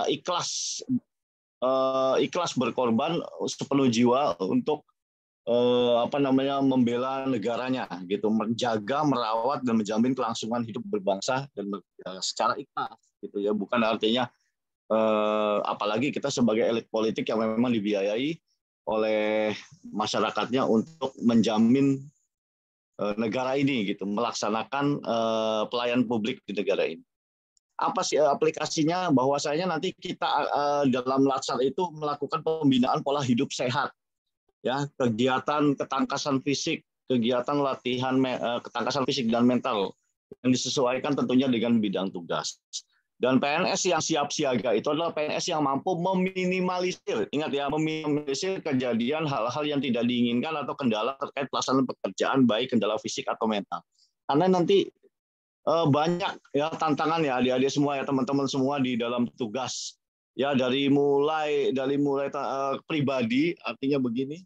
ikhlas berkorban sepenuh jiwa untuk membela negaranya gitu, menjaga, merawat dan menjamin kelangsungan hidup berbangsa dan secara ikhlas gitu ya, bukan artinya apalagi kita sebagai elit politik yang memang dibiayai oleh masyarakatnya untuk menjamin negara ini gitu, melaksanakan pelayanan publik di negara ini. Apa sih aplikasinya? Bahwasanya nanti kita dalam latsar itu melakukan pembinaan pola hidup sehat, ya, kegiatan ketangkasan fisik, kegiatan latihan ketangkasan fisik dan mental yang disesuaikan tentunya dengan bidang tugas. Dan PNS yang siap siaga itu adalah PNS yang mampu meminimalisir, ingat ya, meminimalisir kejadian hal-hal yang tidak diinginkan atau kendala terkait pelaksanaan pekerjaan, baik kendala fisik atau mental. Karena nanti banyak ya tantangan ya adik-adik semua ya, teman-teman semua di dalam tugas ya, dari mulai pribadi, artinya begini,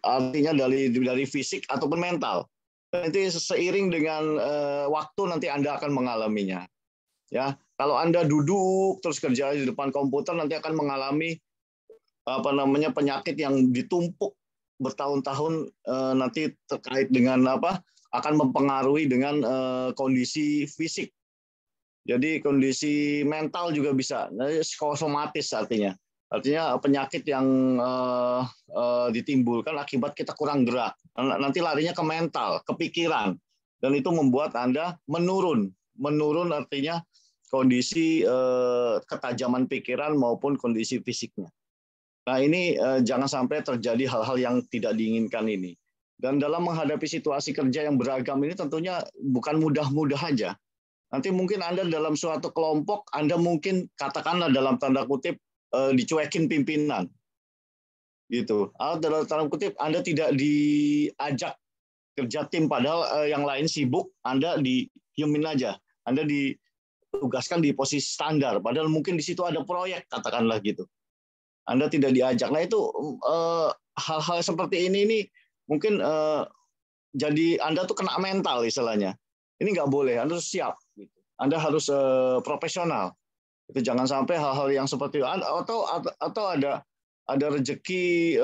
artinya dari fisik ataupun mental. Nanti seiring dengan waktu nanti Anda akan mengalaminya. Ya, kalau Anda duduk terus kerja di depan komputer nanti akan mengalami penyakit yang ditumpuk bertahun-tahun, nanti terkait dengan akan mempengaruhi dengan kondisi fisik. Jadi kondisi mental juga bisa, psikosomatis artinya penyakit yang ditimbulkan akibat kita kurang gerak. Nanti larinya ke mental, ke pikiran, dan itu membuat Anda menurun artinya kondisi ketajaman pikiran maupun kondisi fisiknya. Nah ini jangan sampai terjadi hal-hal yang tidak diinginkan ini. Dan dalam menghadapi situasi kerja yang beragam ini tentunya bukan mudah-mudah aja. Nanti mungkin Anda dalam suatu kelompok, Anda mungkin katakanlah dalam tanda kutip dicuekin pimpinan, gitu. Atau dalam tanda kutip Anda tidak diajak kerja tim, padahal yang lain sibuk, Anda diemin aja, Anda ditugaskan di posisi standar, padahal mungkin di situ ada proyek, katakanlah gitu. Anda tidak diajak. Nah itu hal-hal seperti ini mungkin jadi Anda tuh kena mental istilahnya. Ini nggak boleh, Anda harus siap. Anda harus profesional. Itu jangan sampai hal-hal yang seperti atau ada rezeki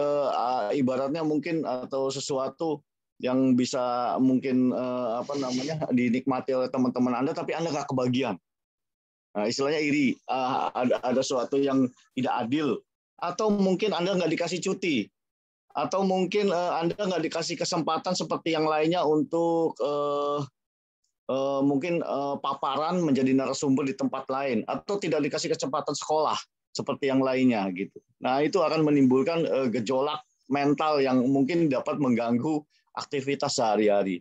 ibaratnya mungkin, atau sesuatu yang bisa mungkin dinikmati oleh teman-teman Anda, tapi Anda nggak kebagian. Nah, istilahnya iri, ada sesuatu yang tidak adil, atau mungkin Anda nggak dikasih cuti, atau mungkin Anda nggak dikasih kesempatan seperti yang lainnya untuk mungkin paparan menjadi narasumber di tempat lain, atau tidak dikasih kesempatan sekolah seperti yang lainnya gitu. Nah itu akan menimbulkan gejolak mental yang mungkin dapat mengganggu aktivitas sehari-hari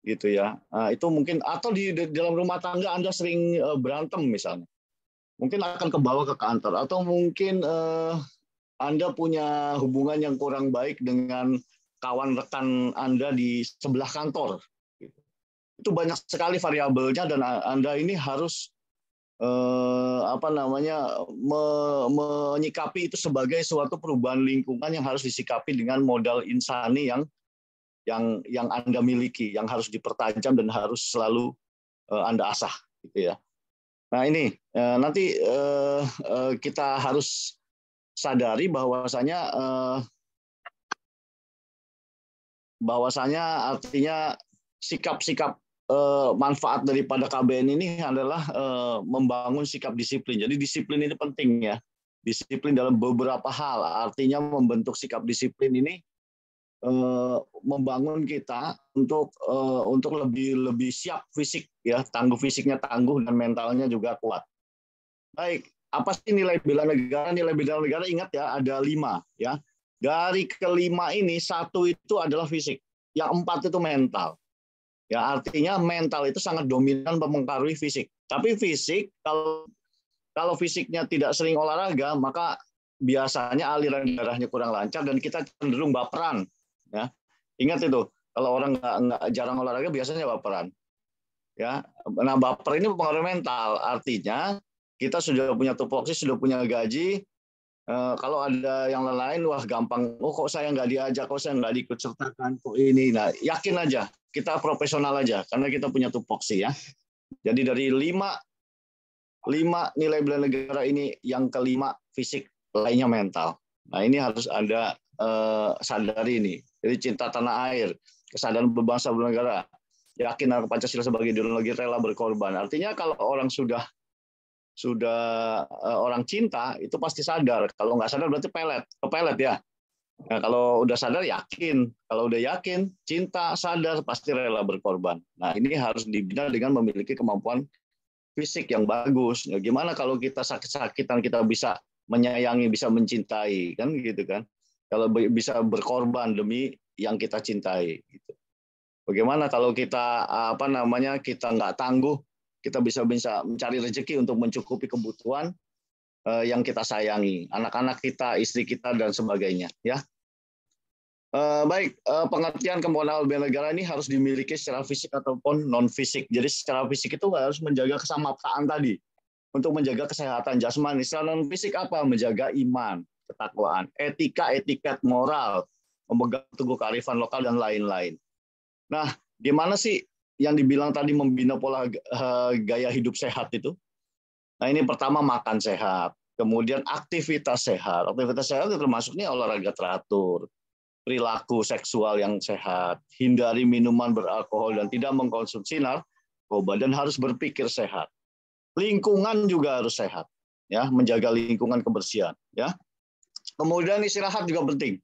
gitu ya. Nah, itu mungkin, atau di dalam rumah tangga Anda sering berantem misalnya, mungkin akan kebawa ke kantor, atau mungkin Anda punya hubungan yang kurang baik dengan kawan rekan Anda di sebelah kantor. Itu banyak sekali variabelnya, dan Anda ini harus menyikapi itu sebagai suatu perubahan lingkungan yang harus disikapi dengan modal insani yang Anda miliki, yang harus dipertajam dan harus selalu Anda asah gitu ya. Nah ini nanti kita harus sadari bahwasanya artinya sikap-sikap manfaat daripada KBN ini adalah membangun sikap disiplin. Jadi disiplin ini penting ya. Disiplin dalam beberapa hal. Artinya membentuk sikap disiplin ini membangun kita untuk lebih siap fisik ya, tangguh fisiknya tangguh dan mentalnya juga kuat. Baik, apa sih nilai bela negara? Nilai bela negara ingat ya, ada 5 ya. Dari kelima ini 1 itu adalah fisik, yang 4 itu mental. Ya, artinya mental itu sangat dominan mempengaruhi fisik. Tapi fisik, kalau fisiknya tidak sering olahraga, maka biasanya aliran darahnya kurang lancar dan kita cenderung baperan. Ya, ingat itu. Kalau orang nggak jarang olahraga, biasanya baperan. Ya, nah baper ini mempengaruhi mental. Artinya kita sudah punya tupoksi, sudah punya gaji. Kalau ada yang lain, wah gampang. Oh kok saya nggak diajak, kok saya nggak diikut sertakan, kok ini. Nah yakin aja, kita profesional aja, karena kita punya tupoksi ya. Jadi dari 5 5 nilai bela negara ini, yang kelima fisik, lainnya mental. Nah ini harus ada sadari ini. Jadi cinta tanah air, kesadaran berbangsa bernegara, yakin akan Pancasila sebagai ideologi, rela berkorban. Artinya kalau orang sudah orang cinta itu pasti sadar. Kalau nggak sadar berarti kepelet ya. Nah, kalau udah sadar yakin, kalau udah yakin, cinta, sadar, pasti rela berkorban. Nah ini harus dibina dengan memiliki kemampuan fisik yang bagus. Nah, gimana kalau kita sakit-sakitan kita bisa menyayangi, bisa mencintai, kan gitu kan? Kalau bisa berkorban demi yang kita cintai. Gitu. Bagaimana kalau kita kita nggak tangguh, kita bisa mencari rezeki untuk mencukupi kebutuhan yang kita sayangi, anak-anak kita, istri kita, dan sebagainya. Ya. Baik, pengertian kemampuan bela negara ini harus dimiliki secara fisik ataupun non fisik. Jadi secara fisik itu harus menjaga kesamaptaan tadi, untuk menjaga kesehatan jasmani. Secara non fisik apa? Menjaga iman, ketakwaan, etika, etiket, moral, memegang teguh kearifan lokal dan lain-lain. Nah, gimana sih yang dibilang tadi membina pola gaya hidup sehat itu? Nah, ini pertama makan sehat, kemudian aktivitas sehat. Aktivitas sehat itu termasuknya olahraga teratur, perilaku seksual yang sehat, hindari minuman beralkohol dan tidak mengkonsumsi narkoba, dan harus berpikir sehat. Lingkungan juga harus sehat, ya, menjaga lingkungan kebersihan, ya. Kemudian istirahat juga penting.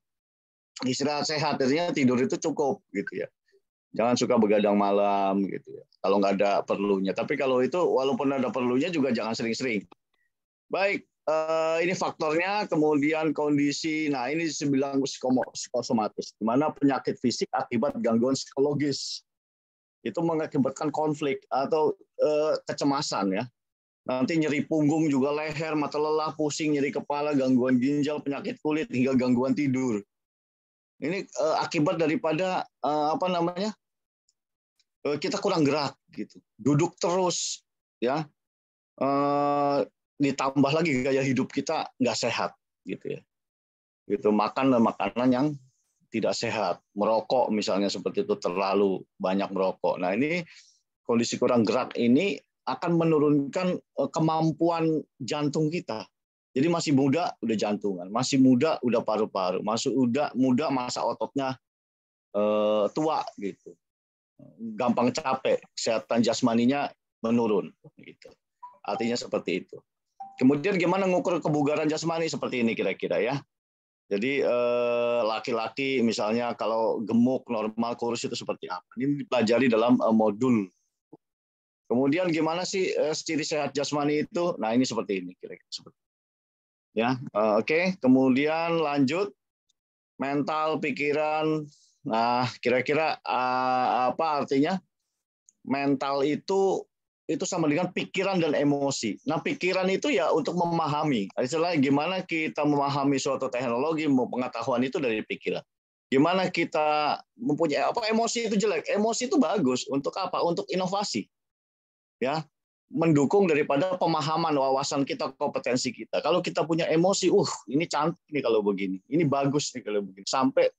Istirahat sehat, artinya tidur itu cukup, gitu ya. Jangan suka begadang malam, gitu ya. Kalau nggak ada perlunya. Tapi kalau itu, walaupun ada perlunya juga jangan sering-sering. Baik, ini faktornya, kemudian kondisi, nah ini dibilang psikosomatis, di mana penyakit fisik akibat gangguan psikologis. Itu mengakibatkan konflik atau kecemasan, ya. Nanti nyeri punggung juga, leher, mata lelah, pusing, nyeri kepala, gangguan ginjal, penyakit kulit, hingga gangguan tidur. Ini akibat daripada kita kurang gerak, gitu. Duduk terus, ya. Ditambah lagi gaya hidup kita nggak sehat, gitu ya. Gitu, makan makanan yang tidak sehat, merokok misalnya seperti itu, terlalu banyak merokok. Nah ini kondisi kurang gerak ini akan menurunkan kemampuan jantung kita. Jadi masih muda udah jantungan, masih muda udah paru-paru, masih muda masa ototnya tua gitu, gampang capek, kesehatan jasmaninya menurun gitu. Artinya seperti itu. Kemudian gimana ngukur kebugaran jasmani seperti ini kira-kira ya. Jadi laki-laki misalnya kalau gemuk, normal, kurus itu seperti apa? Ini dipelajari dalam modul. Kemudian gimana sih ciri sehat jasmani itu? Nah ini seperti ini kira-kira. Ya, oke. Kemudian lanjut mental, pikiran. Nah kira-kira apa artinya? Mental itu sama dengan pikiran dan emosi. Nah, pikiran itu ya untuk memahami. Istilahnya gimana kita memahami suatu teknologi, pengetahuan itu dari pikiran. Gimana kita mempunyai emosi itu jelek, emosi itu bagus untuk apa? Untuk inovasi. Ya, mendukung daripada pemahaman, wawasan kita, kompetensi kita. Kalau kita punya emosi, ini cantik nih kalau begini. Ini bagus nih kalau begini. Sampai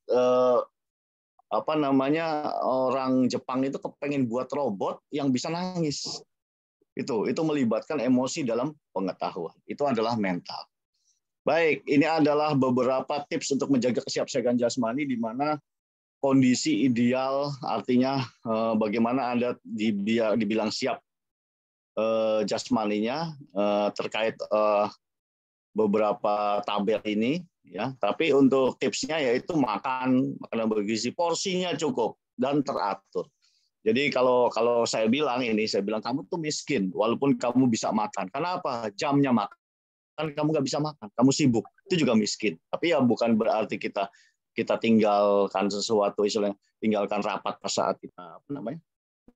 orang Jepang itu kepengen buat robot yang bisa nangis. Itu melibatkan emosi dalam pengetahuan. Itu adalah mental. Baik, ini adalah beberapa tips untuk menjaga kesiapsiagaan jasmani, di mana kondisi ideal artinya bagaimana Anda dibilang siap jasmaninya terkait beberapa tabel ini, ya. Tapi untuk tipsnya yaitu makan makanan bergizi, porsinya cukup dan teratur. Jadi kalau saya bilang kamu tuh miskin walaupun kamu bisa makan. Kenapa? Jamnya makan kamu nggak bisa makan, kamu sibuk, itu juga miskin. Tapi ya bukan berarti kita tinggalkan sesuatu, istilahnya tinggalkan rapat pas saat kita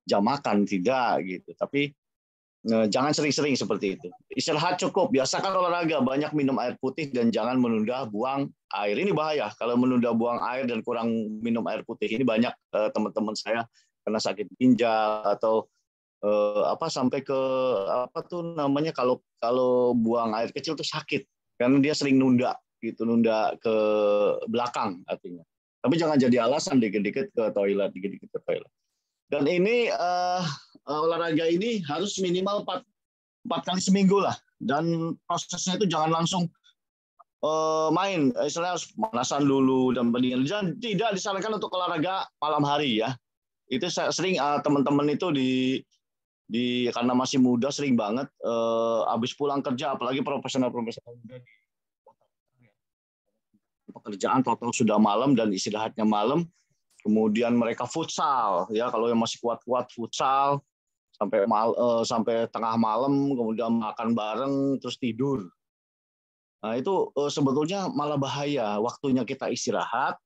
jam makan, tidak gitu. Tapi jangan sering-sering seperti itu. Istirahat cukup, biasakan olahraga, banyak minum air putih dan jangan menunda buang air. Ini bahaya kalau menunda buang air dan kurang minum air putih. Ini banyak teman-teman saya kena sakit ginjal atau sampai ke kalau buang air kecil tuh sakit karena dia sering nunda ke belakang artinya. Tapi jangan jadi alasan dikit-dikit ke toilet. Dan ini olahraga ini harus minimal 4 kali seminggu lah. Dan prosesnya itu jangan langsung main, istilahnya harus pemanasan dulu dan pendinginan. Dan tidak disarankan untuk olahraga malam hari ya. Itu sering teman-teman itu karena masih muda sering banget habis pulang kerja, apalagi profesional-profesional muda di pekerjaan total sudah malam dan istirahatnya malam. Kemudian mereka futsal ya, kalau yang masih kuat-kuat futsal sampai tengah malam, kemudian makan bareng terus tidur. Nah, itu sebetulnya malah bahaya. Waktunya kita istirahat,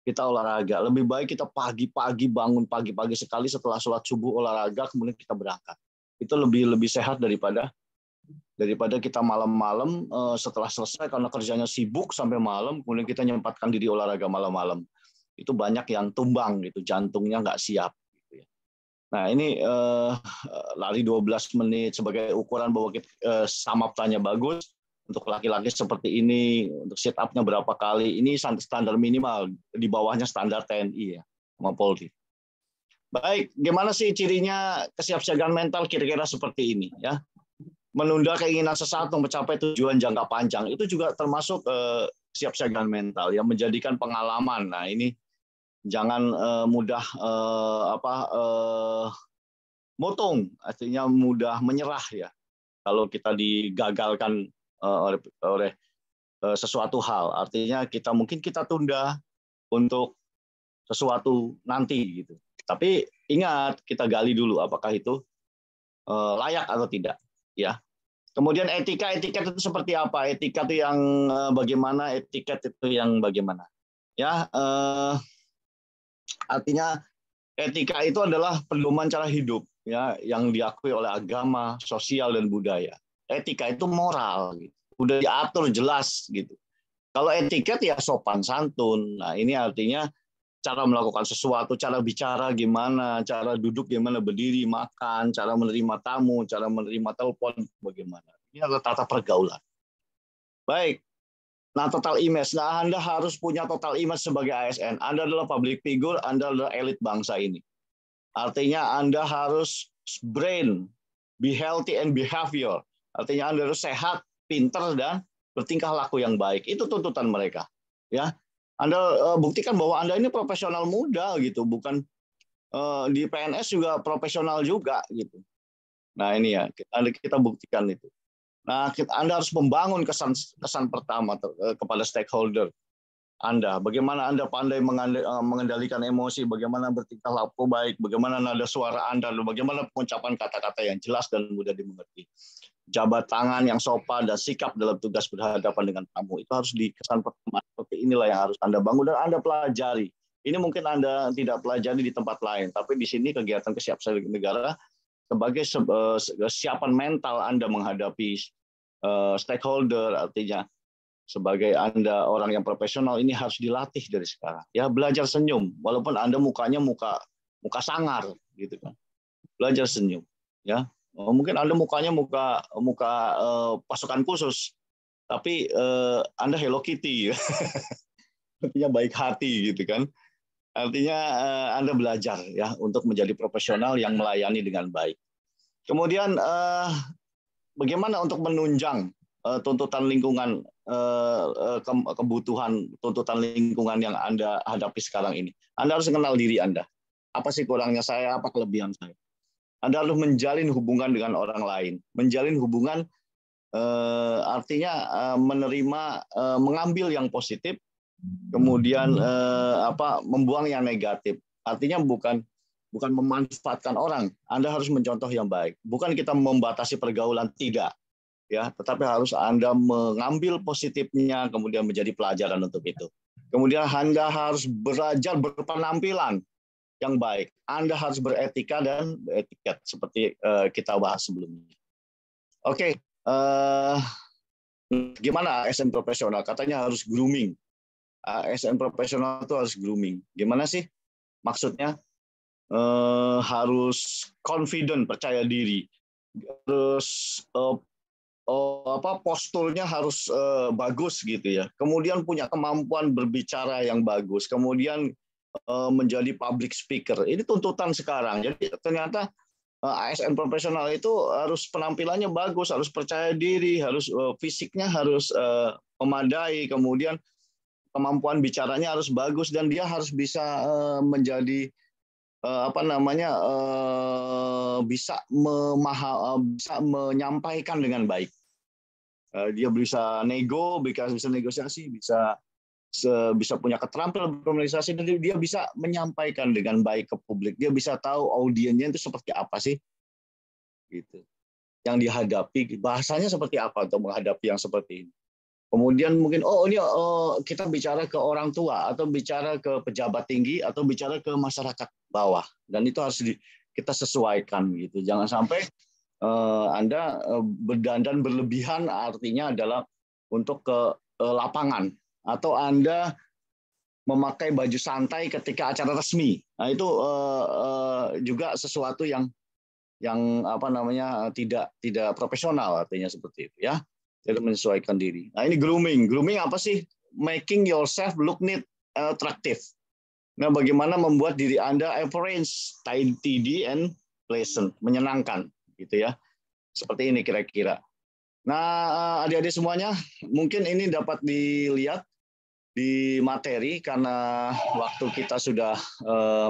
kita olahraga. Lebih baik kita pagi-pagi bangun pagi-pagi sekali setelah sholat subuh olahraga, kemudian kita berangkat. Itu lebih sehat daripada kita malam-malam setelah selesai karena kerjanya sibuk sampai malam, kemudian kita nyempatkan diri olahraga malam-malam. Itu banyak yang tumbang gitu, jantungnya nggak siap. Gitu ya. Nah ini lari 12 menit sebagai ukuran bahwa samaptanya bagus. Untuk laki-laki seperti ini, untuk sit up-nya berapa kali, ini standar minimal, di bawahnya standar TNI ya, sama Polri. Baik, gimana sih cirinya kesiapsiagaan mental kira-kira seperti ini ya? Menunda keinginan sesaat untuk mencapai tujuan jangka panjang, itu juga termasuk kesiapsiagaan mental, yang menjadikan pengalaman. Nah ini jangan mudah motong, artinya mudah menyerah ya, kalau kita digagalkan oleh sesuatu hal, artinya mungkin kita tunda untuk sesuatu nanti gitu. Tapi ingat, kita gali dulu apakah itu layak atau tidak ya. Kemudian etiket itu seperti apa? Etiket itu yang bagaimana? Etiket itu yang bagaimana? Ya, artinya etika itu adalah pedoman cara hidup ya, yang diakui oleh agama, sosial dan budaya. Etika itu moral, gitu. Udah diatur jelas gitu. Kalau etiket ya sopan santun. Nah ini artinya cara melakukan sesuatu, cara bicara gimana, cara duduk gimana, berdiri, makan, cara menerima tamu, cara menerima telepon bagaimana. Ini adalah tata pergaulan. Baik. Nah total image. Nah Anda harus punya total image sebagai ASN. Anda adalah public figure, Anda adalah elit bangsa ini. Artinya Anda harus brain, be healthy and behavior. Artinya Anda harus sehat, pintar dan bertingkah laku yang baik. Itu tuntutan mereka. Ya, Anda buktikan bahwa Anda ini profesional muda gitu, bukan di PNS juga profesional juga gitu. Nah ini ya, kita buktikan itu. Nah Anda harus membangun kesan pertama kepada stakeholder Anda. Bagaimana Anda pandai mengendalikan emosi, bagaimana bertingkah laku baik, bagaimana nada suara Anda, bagaimana pengucapan kata-kata yang jelas dan mudah dimengerti. Jabat tangan yang sopan dan sikap dalam tugas berhadapan dengan tamu. Itu harus di kesan pertama. Seperti inilah yang harus Anda bangun dan Anda pelajari. Ini mungkin Anda tidak pelajari di tempat lain, tapi di sini kegiatan kesiapsiagaan negara sebagai kesiapan mental Anda menghadapi stakeholder, artinya sebagai Anda orang yang profesional ini harus dilatih dari sekarang. Ya, belajar senyum walaupun Anda mukanya muka sangar gitu kan. Belajar senyum ya. Mungkin Anda mukanya muka pasukan khusus, tapi Anda Hello Kitty. Artinya baik hati gitu kan. Artinya Anda belajar ya untuk menjadi profesional yang melayani dengan baik. Kemudian bagaimana untuk menunjang tuntutan lingkungan, kebutuhan tuntutan lingkungan yang Anda hadapi sekarang ini. Anda harus mengenal diri Anda. Apa sih kurangnya saya, apa kelebihan saya. Anda harus menjalin hubungan dengan orang lain. Menjalin hubungan artinya menerima, mengambil yang positif, kemudian membuang yang negatif. Artinya bukan memanfaatkan orang. Anda harus mencontoh yang baik. Bukan kita membatasi pergaulan, tidak. Ya, tetapi harus Anda mengambil positifnya, kemudian menjadi pelajaran untuk itu. Kemudian Anda harus belajar berpenampilan yang baik. Anda harus beretika dan beretiket seperti kita bahas sebelumnya. Oke, gimana ASN profesional? Katanya harus grooming. ASN profesional itu harus grooming. Gimana sih maksudnya? Harus confident, percaya diri. Terus posturnya harus bagus gitu ya. Kemudian punya kemampuan berbicara yang bagus. Kemudian menjadi public speaker. Ini tuntutan sekarang. Jadi ternyata ASN profesional itu harus penampilannya bagus, harus percaya diri, harus fisiknya harus memadai, kemudian kemampuan bicaranya harus bagus dan dia harus bisa menjadi bisa bisa menyampaikan dengan baik. Dia bisa bisa negosiasi, bisa punya keterampilan berkomunikasi, dan dia bisa menyampaikan dengan baik ke publik. Dia bisa tahu audiensnya itu seperti apa sih, gitu. Yang dihadapi, bahasanya seperti apa untuk menghadapi yang seperti ini. Kemudian mungkin kita bicara ke orang tua atau bicara ke pejabat tinggi atau bicara ke masyarakat bawah, dan itu harus kita sesuaikan gitu. Jangan sampai Anda berdandan berlebihan, artinya adalah untuk ke lapangan, atau Anda memakai baju santai ketika acara resmi. Nah, itu juga sesuatu yang tidak profesional, artinya seperti itu ya. Jadi menyesuaikan diri. Nah, ini grooming. Grooming apa sih? Making yourself look neat, attractive. Nah, bagaimana membuat diri Anda appearance tidy and pleasant, menyenangkan gitu ya. Seperti ini kira-kira. Nah, adik-adik semuanya, mungkin ini dapat dilihat di materi karena waktu kita sudah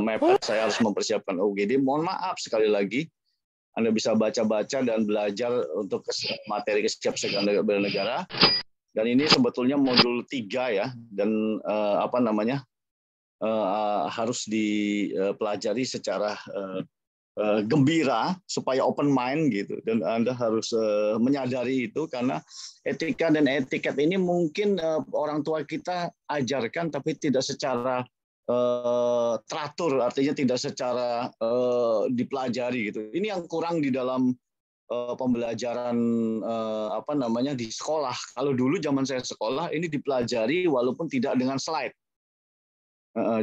mepet, saya harus mempersiapkan UGD. Mohon maaf sekali lagi. Anda bisa baca-baca dan belajar untuk materi kesiapsiagaan bernegara. Dan ini sebetulnya modul 3 ya, dan harus dipelajari secara gembira supaya open mind gitu. Dan Anda harus menyadari itu, karena etika dan etiket ini mungkin orang tua kita ajarkan tapi tidak secara teratur, artinya tidak secara dipelajari gitu. Ini yang kurang di dalam pembelajaran di sekolah. Kalau dulu zaman saya sekolah ini dipelajari walaupun tidak dengan slide.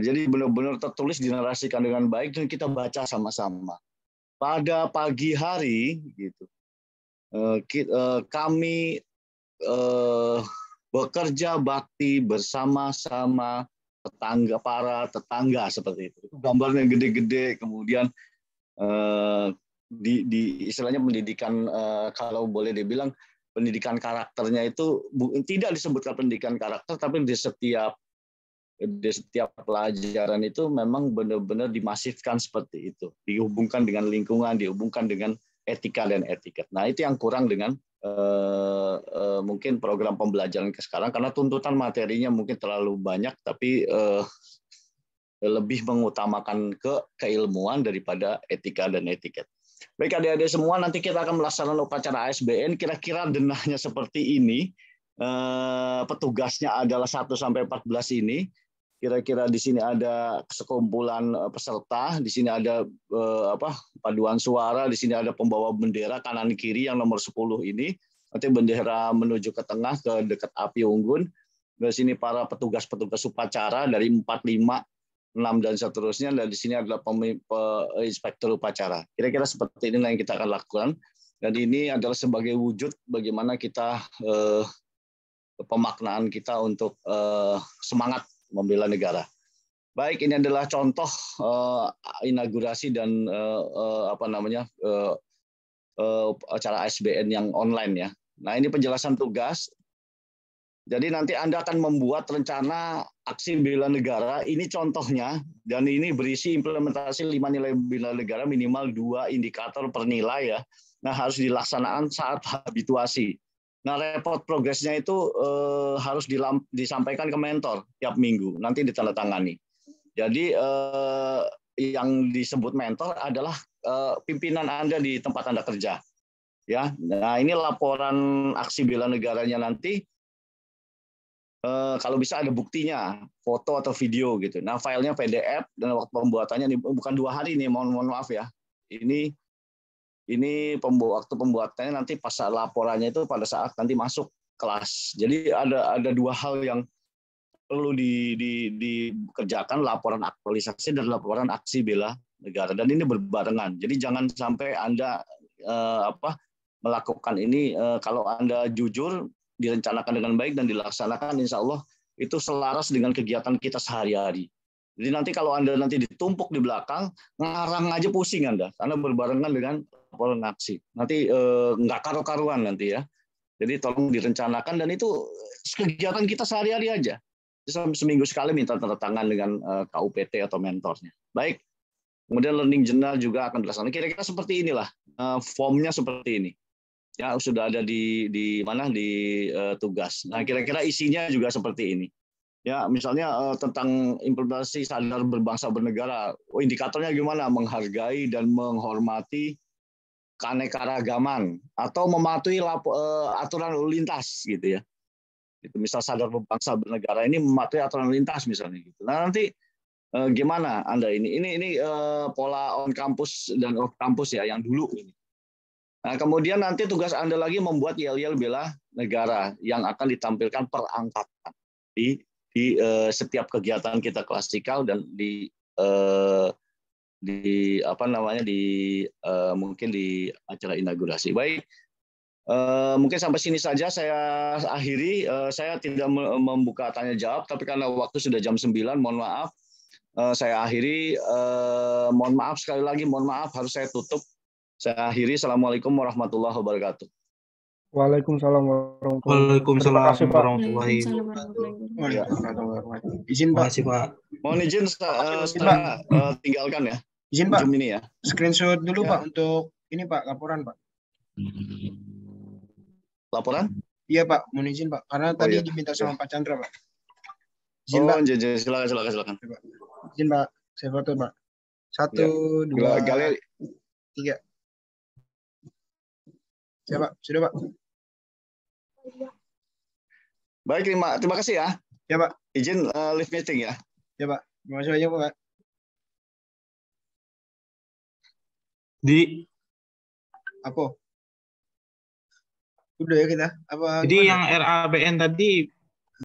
Jadi benar-benar tertulis, dinarasikan dengan baik dan kita baca sama-sama. Pada pagi hari gitu, kami bekerja bakti bersama-sama para tetangga seperti itu. Gambarnya gede-gede, kemudian di istilahnya pendidikan, kalau boleh dibilang pendidikan karakternya itu tidak disebutkan pendidikan karakter, tapi di setiap pelajaran itu memang benar-benar dimasifkan seperti itu, dihubungkan dengan lingkungan, dihubungkan dengan etika dan etiket. Nah, itu yang kurang dengan mungkin program pembelajaran ke sekarang, karena tuntutan materinya mungkin terlalu banyak, tapi lebih mengutamakan keilmuan daripada etika dan etiket. Baik adik-adik semua, nanti kita akan melaksanakan upacara ASBN, kira-kira denahnya seperti ini. Petugasnya adalah 1-14 ini. Kira-kira di sini ada sekumpulan peserta, di sini ada paduan suara, di sini ada pembawa bendera kanan kiri yang nomor 10 ini. Nanti bendera menuju ke tengah ke dekat api unggun. Di sini para petugas-petugas upacara dari 4, 5, 6 dan seterusnya, dan di sini adalah inspektur upacara. Kira-kira seperti ini yang kita akan lakukan. Dan ini adalah sebagai wujud bagaimana kita pemaknaan kita untuk semangat membela negara. Baik, ini adalah contoh inaugurasi dan acara ASBN yang online ya. Nah, ini penjelasan tugas. Jadi nanti Anda akan membuat rencana aksi bela negara. Ini contohnya, dan ini berisi implementasi 5 nilai bela negara, minimal 2 indikator per nilai ya. Nah, harus dilaksanakan saat habituasi. Nah, report progresnya itu harus disampaikan ke mentor tiap minggu, nanti ditandatangani. Jadi yang disebut mentor adalah pimpinan Anda di tempat Anda kerja. Ya, nah ini laporan aksi bela negaranya nanti. Kalau bisa ada buktinya, foto atau video gitu. Nah, filenya PDF dan waktu pembuatannya ini bukan 2 hari nih, mohon maaf ya. Ini waktu pembuatannya nanti pas laporannya itu pada saat nanti masuk kelas. Jadi ada 2 hal yang perlu dikerjakan, laporan aktualisasi dan laporan aksi bela negara. Dan ini berbarengan. Jadi jangan sampai Anda melakukan ini, kalau Anda jujur, direncanakan dengan baik dan dilaksanakan, insya Allah itu selaras dengan kegiatan kita sehari-hari. Enggak. Jadi nanti kalau Anda nanti ditumpuk di belakang, ngarang aja pusing Anda, karena berbarengan dengan laporan aksi. Nanti nggak karu-karuan nanti ya. Jadi tolong direncanakan, dan itu kegiatan kita sehari-hari aja. Seminggu sekali minta tanda tangan dengan KUPT atau mentornya. Baik. Kemudian learning journal juga akan dilaksanakan. Kira-kira seperti inilah, formnya seperti ini. Ya, sudah ada di mana di tugas. Nah, kira-kira isinya juga seperti ini. Ya, misalnya tentang implementasi sadar berbangsa bernegara. Indikatornya gimana? Menghargai dan menghormati keanekaragaman atau mematuhi aturan lalu lintas gitu ya. Itu misal sadar berbangsa bernegara ini mematuhi aturan lalu lintas misalnya gitu. Nah, nanti gimana Anda ini pola on campus dan off campus ya yang dulu ini. Nah, kemudian nanti tugas Anda lagi membuat yel-yel bela negara yang akan ditampilkan per angkatan di setiap kegiatan kita klasikal dan di apa namanya mungkin di acara inaugurasi. Baik, mungkin sampai sini saja saya akhiri. Saya tidak membuka tanya jawab, tapi karena waktu sudah jam 9, mohon maaf. Saya akhiri. Mohon maaf sekali lagi, mohon maaf harus saya tutup. Saya akhiri. Assalamualaikum warahmatullahi wabarakatuh. Waalaikumsalam warahmatullahi wabarakatuh. Terima Waalaikumsalam kasih Pak. warahmatullahi wabarakatuh. Izin Terima Pak. kasih Pak. Mohon izin saya tinggalkan ya. Izin Pak. Zoom ini ya. Screenshot dulu Ya. Pak untuk ini Pak, laporan Pak. Laporan? Iya Pak, mohon izin Pak. Karena tadi iya. diminta sama Ya. Pak Chandra Pak. Izin Pak. Silakan. Izin Pak, saya foto Pak. 1, 2, Galeri. 3. Ya Pak, sudah Pak. Baik, terima kasih ya. Ya Pak. Izin live meeting ya. Ya Pak, terima kasih banyak Pak. Di Apa? Udah ya kita? Apa? Jadi gimana? yang RABN tadi